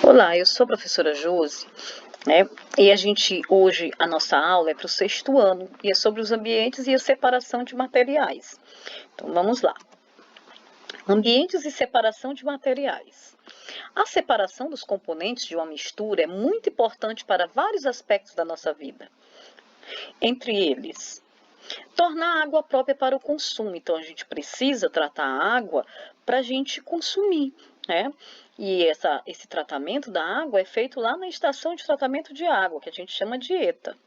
Olá, eu sou a professora Josi, né? E hoje a nossa aula é para o sexto ano e é sobre os ambientes e a separação de materiais. Então vamos lá. Ambientes e separação de materiais. A separação dos componentes de uma mistura é muito importante para vários aspectos da nossa vida. Entre eles, tornar a água própria para o consumo. Então, a gente precisa tratar a água para a gente consumir, né? E esse tratamento da água é feito lá na estação de tratamento de água, que a gente chama de ETA.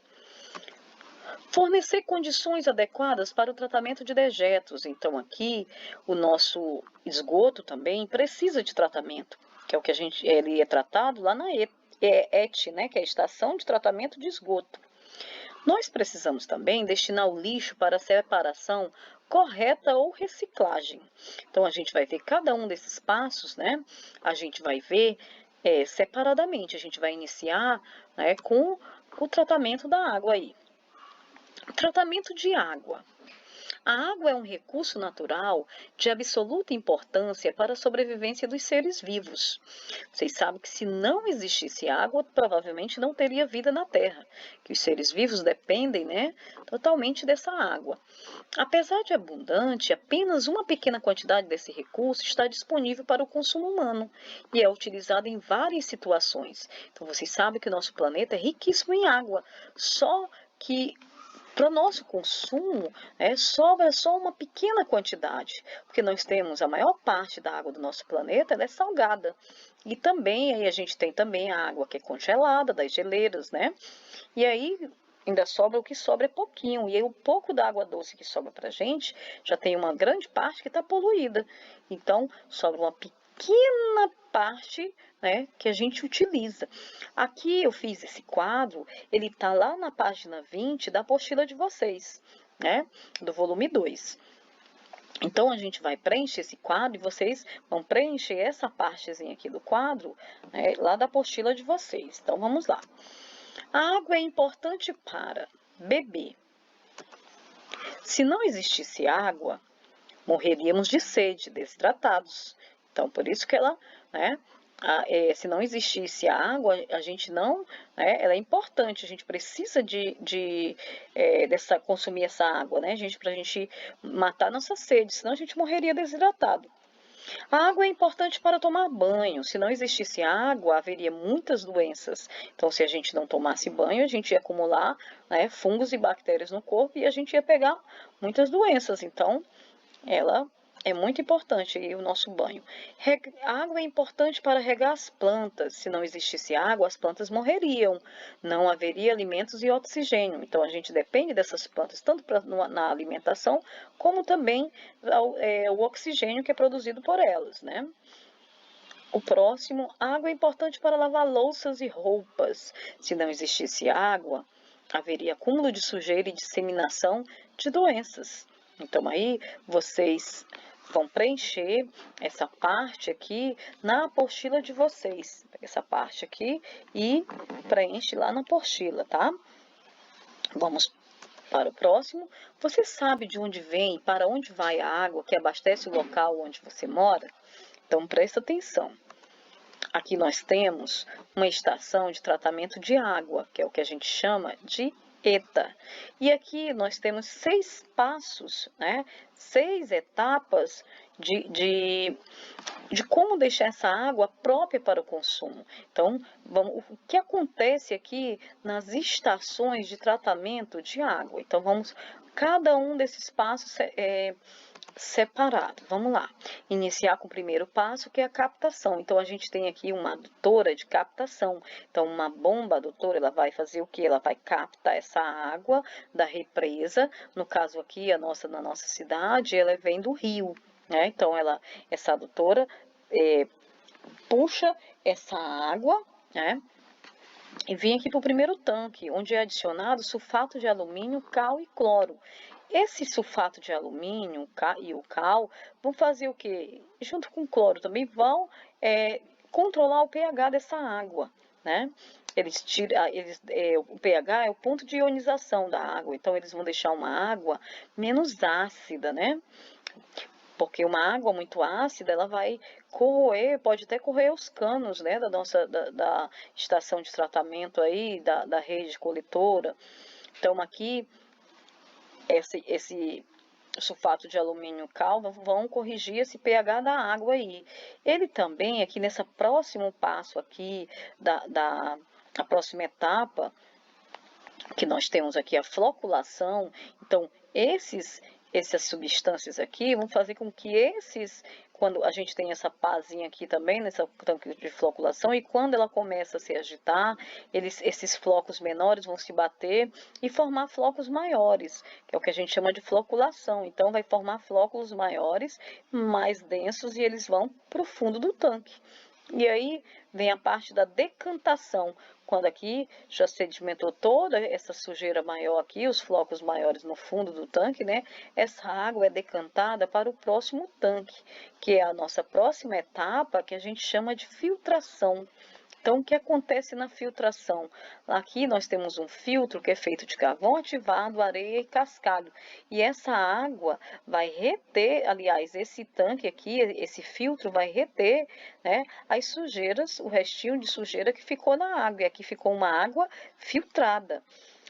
Fornecer condições adequadas para o tratamento de dejetos. Então, aqui, o nosso esgoto também precisa de tratamento, que é o que ele é tratado lá na ET, né? Que é a Estação de Tratamento de Esgoto. Nós precisamos também destinar o lixo para a separação correta ou reciclagem. Então, a gente vai ver cada um desses passos, né? A gente vai ver separadamente. A gente vai iniciar, né, com o tratamento da água aí. Tratamento de água. A água é um recurso natural de absoluta importância para a sobrevivência dos seres vivos. Vocês sabem que se não existisse água, provavelmente não teria vida na Terra, que os seres vivos dependem, né, totalmente dessa água. Apesar de abundante, apenas uma pequena quantidade desse recurso está disponível para o consumo humano e é utilizado em várias situações. Então, vocês sabem que o nosso planeta é riquíssimo em água, só que para o nosso consumo, sobra só uma pequena quantidade, porque nós temos a maior parte da água do nosso planeta, ela é salgada. E também, aí a gente tem também a água que é congelada, das geleiras, né? E aí ainda sobra, o que sobra é pouquinho. E aí o pouco da água doce que sobra para a gente, já tem uma grande parte que está poluída. Então, sobra uma pequena parte, né, que a gente utiliza. Aqui eu fiz esse quadro, ele está lá na página 20 da apostila de vocês, né, do volume 2. Então, a gente vai preencher esse quadro e vocês vão preencher essa partezinha aqui do quadro, né, lá da apostila de vocês. Então, vamos lá. A água é importante para beber. Se não existisse água, morreríamos de sede, desidratados. Então, por isso que ela, né, se não existisse água, a gente não, né, ela é importante, a gente precisa consumir essa água, né, para a gente matar nossa sede, senão a gente morreria desidratado. A água é importante para tomar banho. Se não existisse água, haveria muitas doenças. Então, se a gente não tomasse banho, a gente ia acumular, né, fungos e bactérias no corpo e a gente ia pegar muitas doenças. Então, ela é muito importante aí, o nosso banho. A água é importante para regar as plantas. Se não existisse água, as plantas morreriam. Não haveria alimentos e oxigênio. Então, a gente depende dessas plantas, tanto na alimentação, como também o oxigênio que é produzido por elas, né? O próximo, água é importante para lavar louças e roupas. Se não existisse água, haveria acúmulo de sujeira e disseminação de doenças. Então, aí vocês vão preencher essa parte aqui na apostila de vocês. Pega essa parte aqui e preenche lá na apostila, tá? Vamos para o próximo. Você sabe de onde vem e para onde vai a água que abastece o local onde você mora? Então, presta atenção. Aqui nós temos uma estação de tratamento de água, que é o que a gente chama de ETA. E aqui nós temos 6 passos, né? 6 etapas de como deixar essa água própria para o consumo. Então, o que acontece aqui nas estações de tratamento de água? Então, cada um desses passos separado. Vamos lá. Iniciar com o primeiro passo, que é a captação. Então, a gente tem aqui uma adutora de captação. Então, uma bomba adutora, ela vai fazer o quê? Ela vai captar essa água da represa. No caso aqui, na nossa cidade, ela vem do rio, né? Então, essa adutora puxa essa água, né? E vem aqui para o primeiro tanque, onde é adicionado sulfato de alumínio, cal e cloro. Esse sulfato de alumínio e o cal vão fazer o quê? Junto com o cloro também vão controlar o pH dessa água, né? O pH é o ponto de ionização da água, então eles vão deixar uma água menos ácida, né? porque uma água muito ácida, ela vai corroer, pode até corroer os canos, né, da estação de tratamento aí, da rede coletora. Então, aqui, esse sulfato de alumínio cal vão corrigir esse pH da água aí. Ele também, aqui nesse próximo passo aqui, a próxima etapa, que nós temos aqui a floculação, então essas substâncias aqui vão fazer com que quando a gente tem essa pazinha aqui também, nessa tanque de floculação, e quando ela começa a se agitar, esses flocos menores vão se bater e formar flocos maiores, que é o que a gente chama de floculação. Então, vai formar flóculos maiores, mais densos, e eles vão para o fundo do tanque. E aí vem a parte da decantação, quando aqui já sedimentou toda essa sujeira maior aqui, os flocos maiores no fundo do tanque, né? Essa água é decantada para o próximo tanque, que é a nossa próxima etapa, que a gente chama de filtração. Então, o que acontece na filtração? Aqui nós temos um filtro que é feito de carvão ativado, areia e cascalho. E essa água vai reter, aliás, esse tanque aqui, esse filtro vai reter, né, as sujeiras, o restinho de sujeira que ficou na água. E aqui ficou uma água filtrada.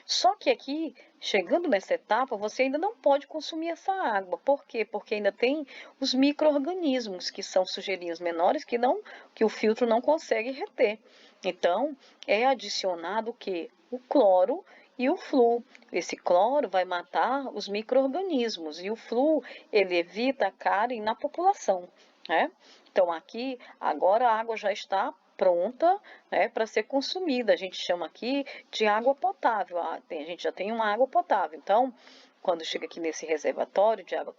Só que aqui, chegando nessa etapa, você ainda não pode consumir essa água. Por quê? Porque ainda tem os micro-organismos, que são sujeirinhas menores, que o filtro não consegue reter. Então, é adicionado o quê? O cloro e o flúor. Esse cloro vai matar os micro-organismos e o flúor, ele evita a cárie na população, né? Então, aqui, agora a água já está pronta, né, para ser consumida. A gente chama aqui de água potável. A gente já tem uma água potável. Então, quando chega aqui nesse reservatório de água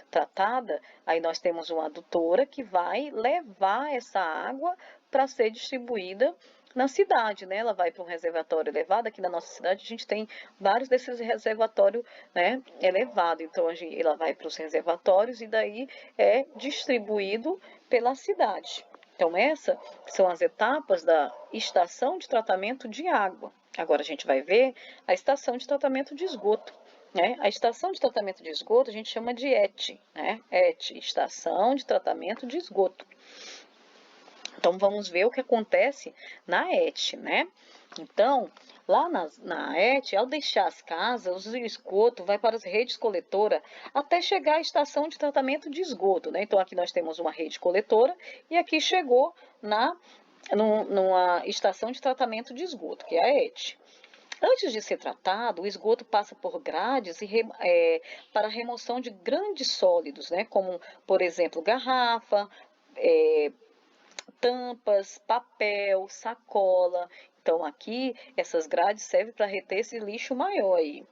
tratada, aí nós temos uma adutora que vai levar essa água para ser distribuída na cidade, né? Ela vai para um reservatório elevado. Aqui na nossa cidade a gente tem vários desses reservatórios, né, elevado. Então ela vai para os reservatórios e daí é distribuído pela cidade. Então, essas são as etapas da estação de tratamento de água. Agora, a gente vai ver a estação de tratamento de esgoto, né? A estação de tratamento de esgoto a gente chama de ET, né? ET, estação de tratamento de esgoto. Então, vamos ver o que acontece na ET, né? Então, lá na ET, ao deixar as casas, o esgoto vai para as redes coletoras até chegar à estação de tratamento de esgoto, né? Então, aqui nós temos uma rede coletora e aqui chegou numa estação de tratamento de esgoto, que é a ET. Antes de ser tratado, o esgoto passa por grades para remoção de grandes sólidos, né? Como, por exemplo, garrafa, tampas, papel, sacola. Então, aqui, essas grades servem para reter esse lixo maior aí.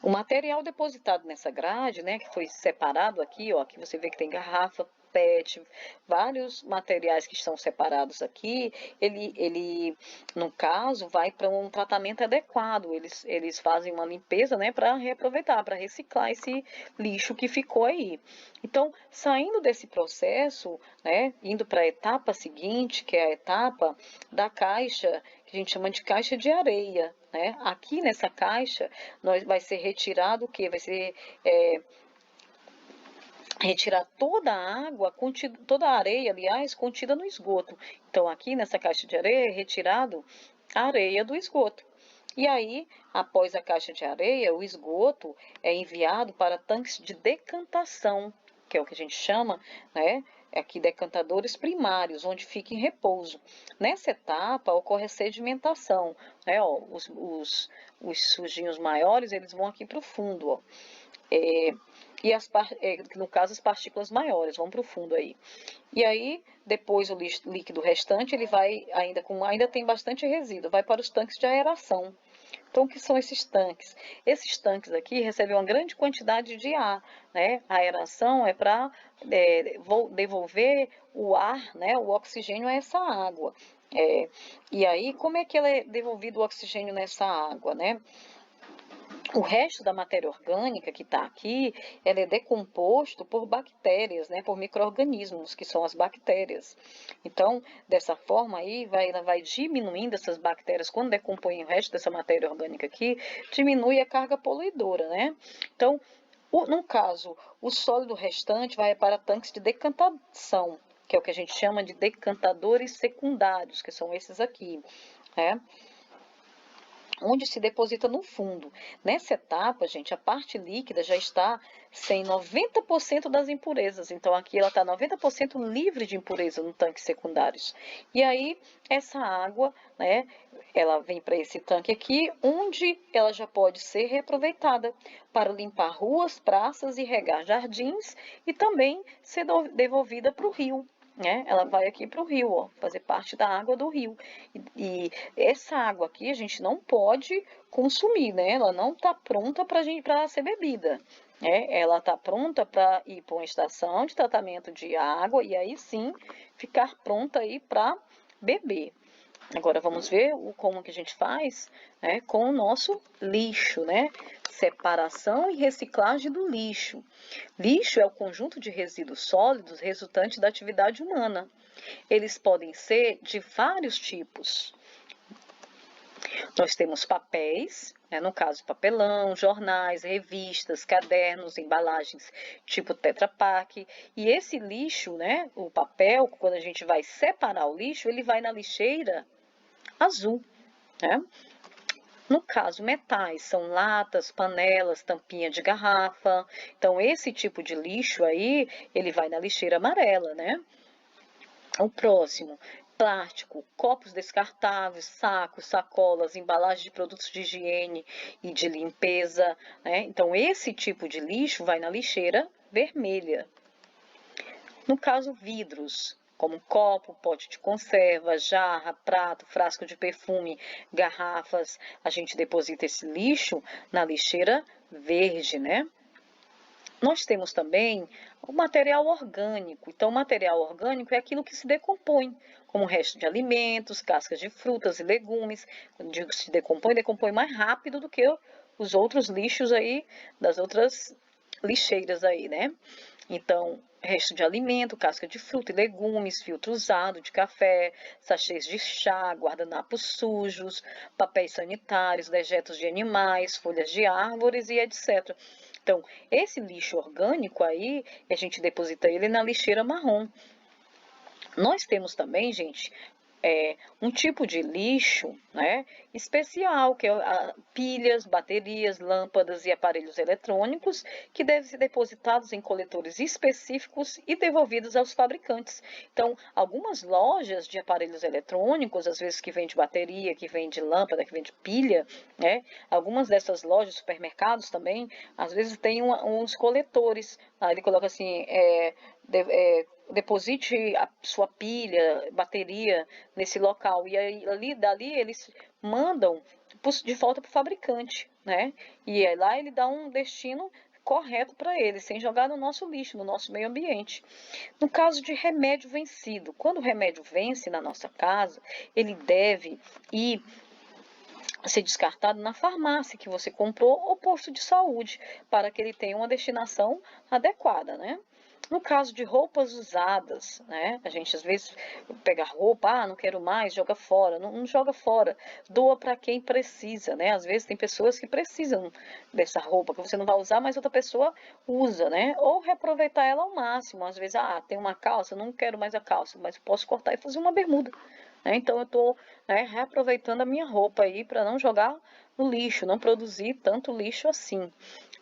O material depositado nessa grade, né, que foi separado aqui, ó, aqui você vê que tem garrafa, PET, vários materiais que estão separados aqui, ele no caso, vai para um tratamento adequado. Eles fazem uma limpeza, né, para reaproveitar, para reciclar esse lixo que ficou aí. Então, saindo desse processo, né, indo para a etapa seguinte, que é a etapa da caixa, que a gente chama de caixa de areia, né? Aqui nessa caixa, vai ser retirado o quê? Vai ser retirar toda a água, toda a areia, aliás, contida no esgoto. Então, aqui nessa caixa de areia é retirado a areia do esgoto. E aí, após a caixa de areia, o esgoto é enviado para tanques de decantação, que é o que a gente chama, né? Aqui decantadores primários, onde fica em repouso. Nessa etapa ocorre a sedimentação, né? Ó, os sujinhos maiores, eles vão aqui para o fundo, ó. E no caso as partículas maiores vão para o fundo aí. E aí, depois o líquido restante, ele vai, ainda tem bastante resíduo, vai para os tanques de aeração. Então, o que são esses tanques? Esses tanques aqui recebem uma grande quantidade de ar, né? A aeração é para devolver o ar, né? O oxigênio a essa água. E aí, como é que é devolvido o oxigênio nessa água, né? O resto da matéria orgânica que está aqui, ela é decomposto por bactérias, né, por micro-organismos, que são as bactérias. Então, dessa forma aí, ela vai diminuindo essas bactérias, quando decompõem o resto dessa matéria orgânica aqui, diminui a carga poluidora, né? Então, No caso, o sólido restante vai para tanques de decantação, que é o que a gente chama de decantadores secundários, que são esses aqui, né? Onde se deposita no fundo. Nessa etapa, gente, a parte líquida já está sem 90% das impurezas. Então, aqui ela está 90% livre de impureza no tanque secundários. E aí, essa água, né, ela vem para esse tanque aqui, onde ela já pode ser reaproveitada para limpar ruas, praças e regar jardins e também ser devolvida para o rio. Né? Ela vai aqui para o rio, ó, fazer parte da água do rio. E essa água aqui a gente não pode consumir, né? Ela não está pronta para ser bebida. Né? Ela está pronta para ir para uma estação de tratamento de água e aí sim ficar pronta aí para beber. Agora vamos ver como que a gente faz, né, com o nosso lixo, né? Separação e reciclagem do lixo. Lixo é o conjunto de resíduos sólidos resultante da atividade humana. Eles podem ser de vários tipos. Nós temos papéis, né, no caso papelão, jornais, revistas, cadernos, embalagens tipo Tetra Pak. E esse lixo, né, o papel, quando a gente vai separar o lixo, ele vai na lixeira azul, né? No caso, metais, são latas, panelas, tampinha de garrafa. Então, esse tipo de lixo aí, ele vai na lixeira amarela, né? O próximo, plástico, copos descartáveis, sacos, sacolas, embalagens de produtos de higiene e de limpeza, né? Então, esse tipo de lixo vai na lixeira vermelha. No caso, vidros, como copo, pote de conserva, jarra, prato, frasco de perfume, garrafas, a gente deposita esse lixo na lixeira verde, né? Nós temos também o material orgânico. Então, o material orgânico é aquilo que se decompõe, como o resto de alimentos, cascas de frutas e legumes. Quando digo se decompõe, decompõe mais rápido do que os outros lixos aí, das outras lixeiras aí, né? Então, resto de alimento, casca de fruta e legumes, filtro usado de café, sachês de chá, guardanapos sujos, papéis sanitários, dejetos de animais, folhas de árvores e etc. Então, esse lixo orgânico aí, a gente deposita ele na lixeira marrom. Nós temos também, gente, um tipo de lixo, né, especial, que é pilhas, baterias, lâmpadas e aparelhos eletrônicos, que devem ser depositados em coletores específicos e devolvidos aos fabricantes. Então, algumas lojas de aparelhos eletrônicos, às vezes que vende bateria, que vende lâmpada, que vende pilha, né, algumas dessas lojas, supermercados também, às vezes tem uns coletores, ele coloca assim, deposite a sua pilha, bateria nesse local. E aí, dali eles mandam de volta para o fabricante, né? E aí, lá ele dá um destino correto para ele, sem jogar no nosso lixo, no nosso meio ambiente. No caso de remédio vencido, quando o remédio vence na nossa casa, ele deve ir ser descartado na farmácia que você comprou ou posto de saúde, para que ele tenha uma destinação adequada, né? No caso de roupas usadas, né? A gente às vezes pega roupa, não quero mais, joga fora. Não joga fora, doa para quem precisa, né? Às vezes tem pessoas que precisam dessa roupa que você não vai usar, mas outra pessoa usa, né? Ou reaproveitar ela ao máximo. Às vezes, tem uma calça, não quero mais a calça, mas posso cortar e fazer uma bermuda. Né? Então eu estou, né, reaproveitando a minha roupa aí para não jogar no lixo, não produzir tanto lixo assim.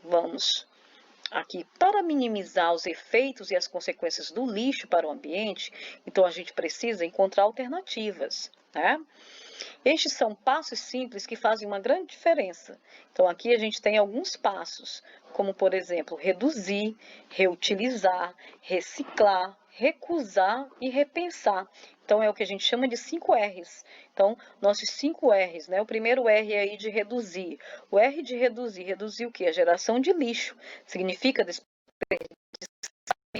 Vamos aqui, para minimizar os efeitos e as consequências do lixo para o ambiente, então a gente precisa encontrar alternativas, né? Estes são passos simples que fazem uma grande diferença. Então aqui a gente tem alguns passos, como por exemplo, reduzir, reutilizar, reciclar, recusar e repensar. Então é o que a gente chama de 5 R's. Então, nossos 5 R's, né? O primeiro R é aí de reduzir. O R de reduzir o quê? A geração de lixo. Significa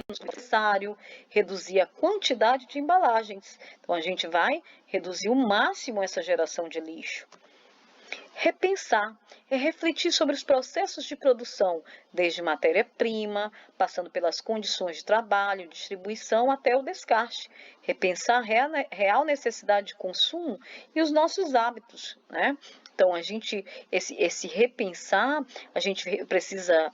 necessário, reduzir a quantidade de embalagens. Então, a gente vai reduzir o máximo essa geração de lixo. Repensar é refletir sobre os processos de produção, desde matéria-prima, passando pelas condições de trabalho, distribuição até o descarte. Repensar a real necessidade de consumo e os nossos hábitos, né? Então, esse repensar, a gente precisa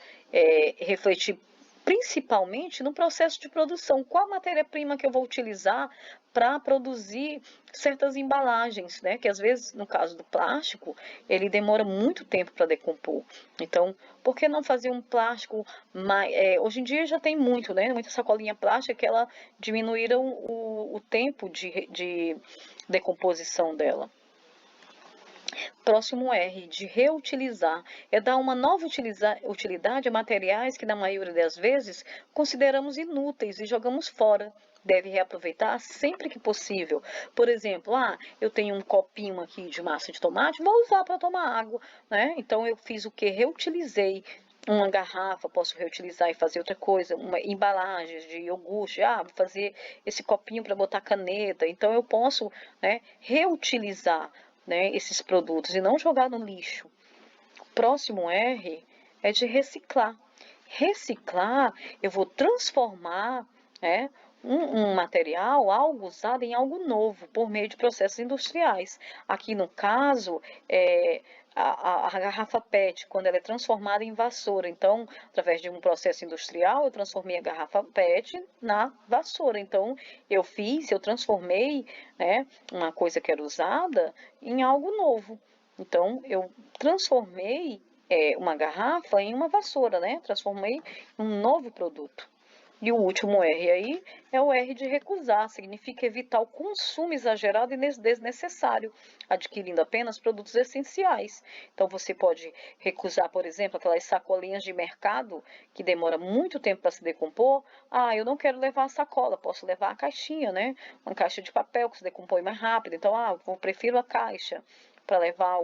refletir principalmente no processo de produção. Qual a matéria-prima que eu vou utilizar para produzir certas embalagens, né? Que às vezes, no caso do plástico, ele demora muito tempo para decompor. Então, por que não fazer um plástico mais... hoje em dia já tem muito, né? Muita sacolinha plástica que ela diminuíram o tempo de decomposição dela. Próximo R, de reutilizar, é dar uma nova utilidade a materiais que, na maioria das vezes, consideramos inúteis e jogamos fora. Deve reaproveitar sempre que possível. Por exemplo, eu tenho um copinho aqui de massa de tomate, vou usar para tomar água, né? Então eu fiz o que? Reutilizei. Uma garrafa, posso reutilizar e fazer outra coisa, embalagens de iogurte, vou fazer esse copinho para botar caneta, então eu posso, né, reutilizar, né, esses produtos e não jogar no lixo. O próximo R é de reciclar. Reciclar, eu vou transformar, né, um material, algo usado, em algo novo, por meio de processos industriais. Aqui no caso, a garrafa PET, quando ela é transformada em vassoura. Então, através de um processo industrial, eu transformei a garrafa PET na vassoura. Então, eu transformei, né, uma coisa que era usada em algo novo. Então, eu transformei uma garrafa em uma vassoura, né? Transformei em um novo produto. E o último R aí é o R de recusar, significa evitar o consumo exagerado e desnecessário, adquirindo apenas produtos essenciais. Então você pode recusar, por exemplo, aquelas sacolinhas de mercado que demora muito tempo para se decompor. Eu não quero levar a sacola, posso levar a caixinha, né? Uma caixa de papel que se decompõe mais rápido. Então, eu prefiro a caixa para levar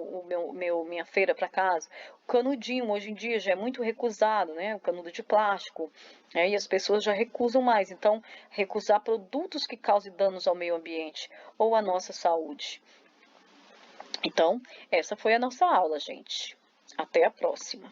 minha feira para casa. O canudinho hoje em dia já é muito recusado, né? O canudo de plástico, né? E as pessoas já recusam mais. Então, recusar produtos que causem danos ao meio ambiente ou à nossa saúde. Então, essa foi a nossa aula, gente. Até a próxima.